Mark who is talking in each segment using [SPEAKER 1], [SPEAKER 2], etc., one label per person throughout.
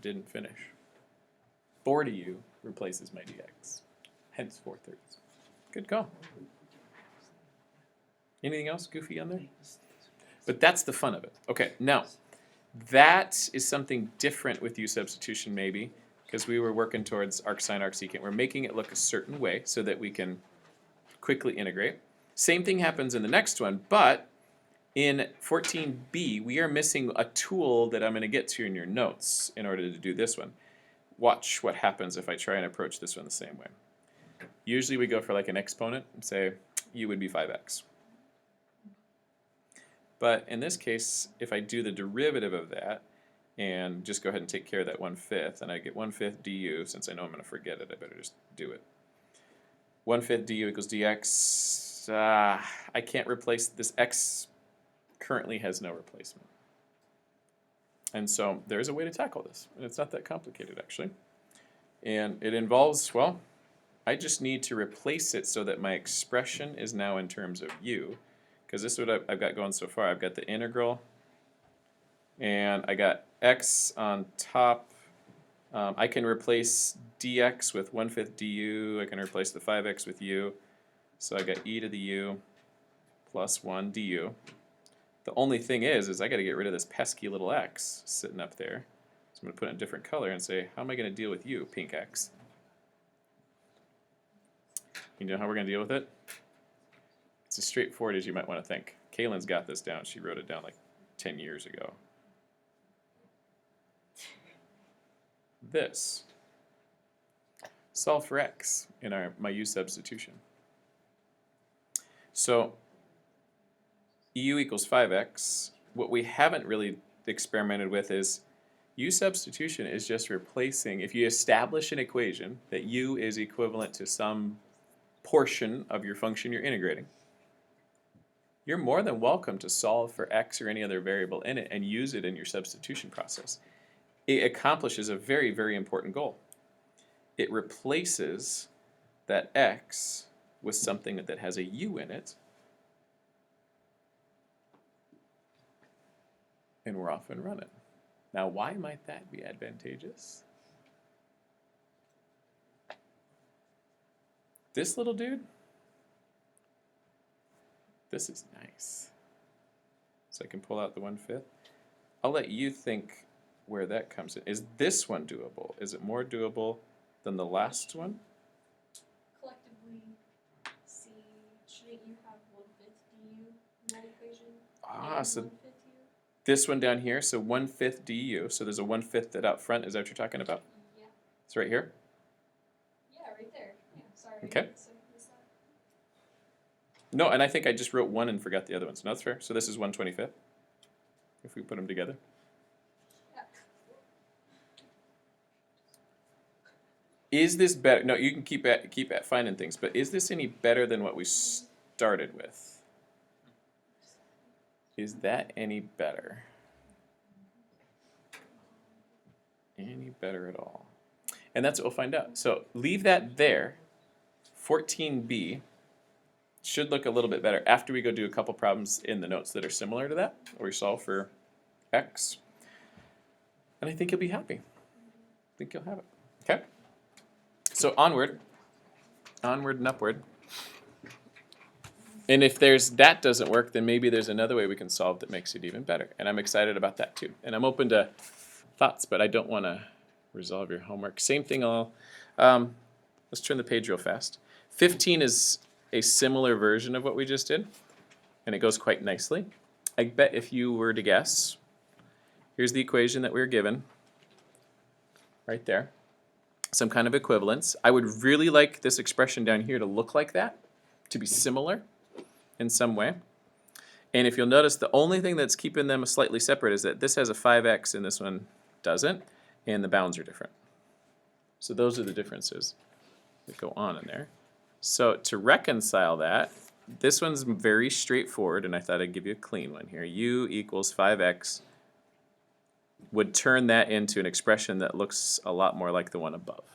[SPEAKER 1] didn't finish. 4 du replaces my dx. Hence 4/3. Good call. Anything else goofy on there? But that's the fun of it. Okay, now, that is something different with u substitution maybe, because we were working towards arcsine, arcsecant. We're making it look a certain way so that we can quickly integrate. Same thing happens in the next one, but in 14b, we are missing a tool that I'm going to get to in your notes in order to do this one. Watch what happens if I try and approach this one the same way. Usually we go for like an exponent and say u would be 5x. But in this case, if I do the derivative of that and just go ahead and take care of that 1/5, and I get 1/5 du, since I know I'm going to forget it, I better just do it. 1/5 du equals dx. I can't replace this. X currently has no replacement. And so there's a way to tackle this, and it's not that complicated actually. And it involves, well, I just need to replace it so that my expression is now in terms of u, because this is what I've got going so far. I've got the integral, and I got x on top. I can replace dx with 1/5 du. I can replace the 5x with u. So I got e to the u plus 1 du. The only thing is I got to get rid of this pesky little x sitting up there. So I'm going to put it in a different color and say, how am I going to deal with u, pink x? You know how we're going to deal with it? It's as straightforward as you might want to think. Kaylin's got this down. She wrote it down like 10 years ago. This. Solve for x in my u substitution. So u equals 5x. What we haven't really experimented with is u substitution is just replacing, if you establish an equation that u is equivalent to some portion of your function you're integrating, you're more than welcome to solve for x or any other variable in it and use it in your substitution process. It accomplishes a very, very important goal. It replaces that x with something that has a u in it, and we're off and running. Now, why might that be advantageous? This little dude, this is nice. So I can pull out the 1/5. I'll let you think where that comes in. Is this one doable? Is it more doable than the last one?
[SPEAKER 2] Collectively, C, shouldn't you have 1/5 du in that equation?
[SPEAKER 1] So this one down here, so 1/5 du. So there's a 1/5 that out front. Is that what you're talking about?
[SPEAKER 2] Yeah.
[SPEAKER 1] It's right here?
[SPEAKER 2] Yeah, right there. Yeah, sorry.
[SPEAKER 1] Okay.
[SPEAKER 2] So
[SPEAKER 1] No, and I think I just wrote 1 and forgot the other ones. No, that's fair. So this is 1/25 if we put them together.
[SPEAKER 2] yeah.
[SPEAKER 1] Is this better? No, you can keep at finding things, but is this any better than what we started with? Is that any better? Any better at all? And that's what we'll find out. So leave that there. 14b should look a little bit better after we go do a couple problems in the notes that are similar to that, where we solve for x. And I think you'll be happy. I think you'll have it. Okay? So onward and upward. And if that doesn't work, then maybe there's another way we can solve that makes it even better. And I'm excited about that too. And I'm open to thoughts, but I don't want to resolve your homework. Same thing, let's turn the page real fast. 15 is a similar version of what we just did, and it goes quite nicely. I bet if you were to guess, here's the equation that we were given, right there. Some kind of equivalence. I would really like this expression down here to look like that, to be similar in some way. And if you'll notice, the only thing that's keeping them slightly separate is that this has a 5x and this one doesn't, and the bounds are different. So those are the differences that go on in there. So to reconcile that, this one's very straightforward, and I thought I'd give you a clean one here. U equals 5x would turn that into an expression that looks a lot more like the one above.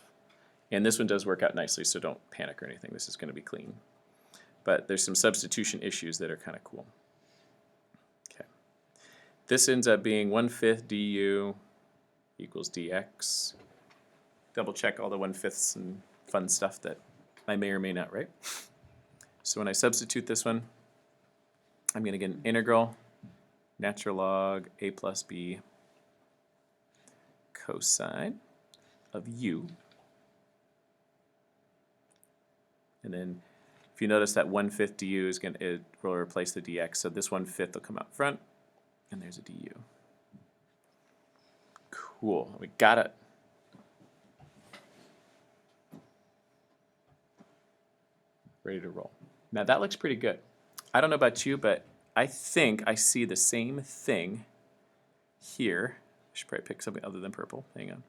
[SPEAKER 1] And this one does work out nicely, so don't panic or anything. This is going to be clean. But there's some substitution issues that are kind of cool. Okay. This ends up being 1/5 du equals dx. Double check all the 1/5 and fun stuff that I may or may not write. So when I substitute this one, I'm going to get an integral natural log a plus b cosine of u. And then if you notice that 1/5 du is it will replace the dx, so this 1/5 will come out front, and there's a du. Cool, we got it. Ready to roll. Now that looks pretty good. I don't know about you, but I think I see the same thing here. I should probably pick something other than purple. Hang on.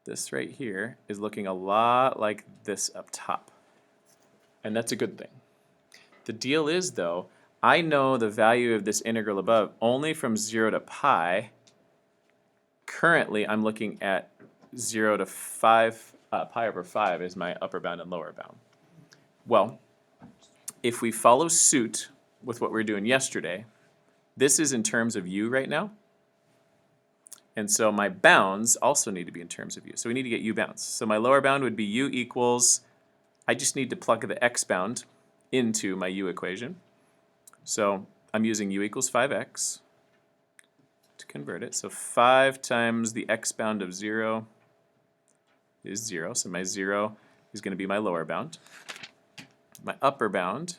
[SPEAKER 1] This right here is looking a lot like this up top. And that's a good thing. The deal is, though, I know the value of this integral above only from 0 to pi. Currently, I'm looking at 0 to 5, pi over 5 is my upper bound and lower bound. Well, if we follow suit with what we were doing yesterday, this is in terms of u right now. And so my bounds also need to be in terms of u. So we need to get u bounds. So my lower bound would be u equals, I just need to plug the x bound into my u equation. So I'm using u equals 5x to convert it. So 5 times the x bound of 0 is 0. So my 0 is going to be my lower bound. My upper bound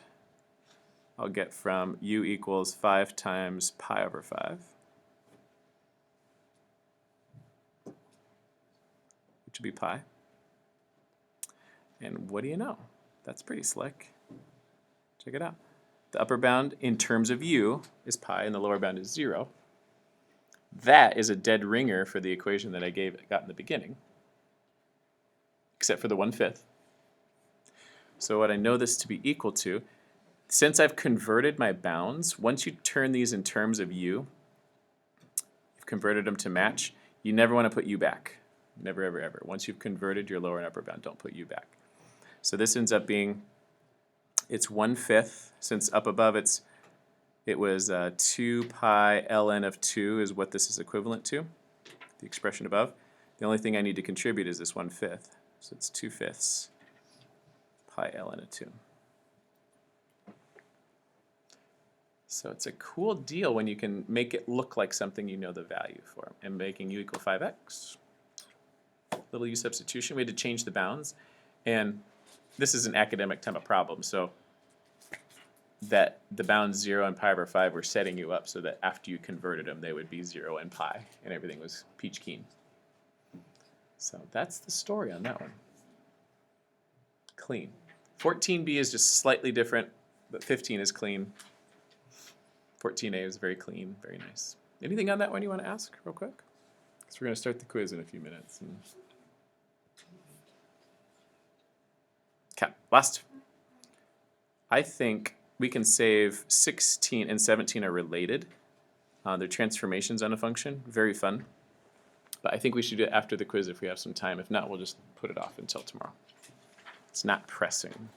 [SPEAKER 1] I'll get from u equals 5 times pi over 5, which would be pi. And what do you know? That's pretty slick. Check it out. The upper bound in terms of u is pi and the lower bound is 0. That is a dead ringer for the equation that I got in the beginning, except for the 1/5. So what I know this to be equal to, since I've converted my bounds, once you turn these in terms of u, you've converted them to match, you never want to put u back. Never, ever, ever. Once you've converted your lower and upper bound, don't put u back. So this ends up being, it's 1/5, since up above it was 2 pi ln of 2 is what this is equivalent to, the expression above. The only thing I need to contribute is this 1/5, so it's 2/5 pi ln of 2. So it's a cool deal when you can make it look like something you know the value for. And making u equal 5x, little u substitution, we had to change the bounds. And this is an academic type of problem, so that the bounds 0 and pi over 5 were setting you up so that after you converted them, they would be 0 and pi, and everything was peach keen. So that's the story on that one. Clean. 14b is just slightly different, but 15 is clean. 14a is very clean, very nice. Anything on that one you want to ask real quick? Because we're going to start the quiz in a few minutes. Okay, last. I think we can save 16 and 17 are related. They're transformations on a function, very fun. But I think we should do it after the quiz if we have some time. If not, we'll just put it off until tomorrow. It's not pressing.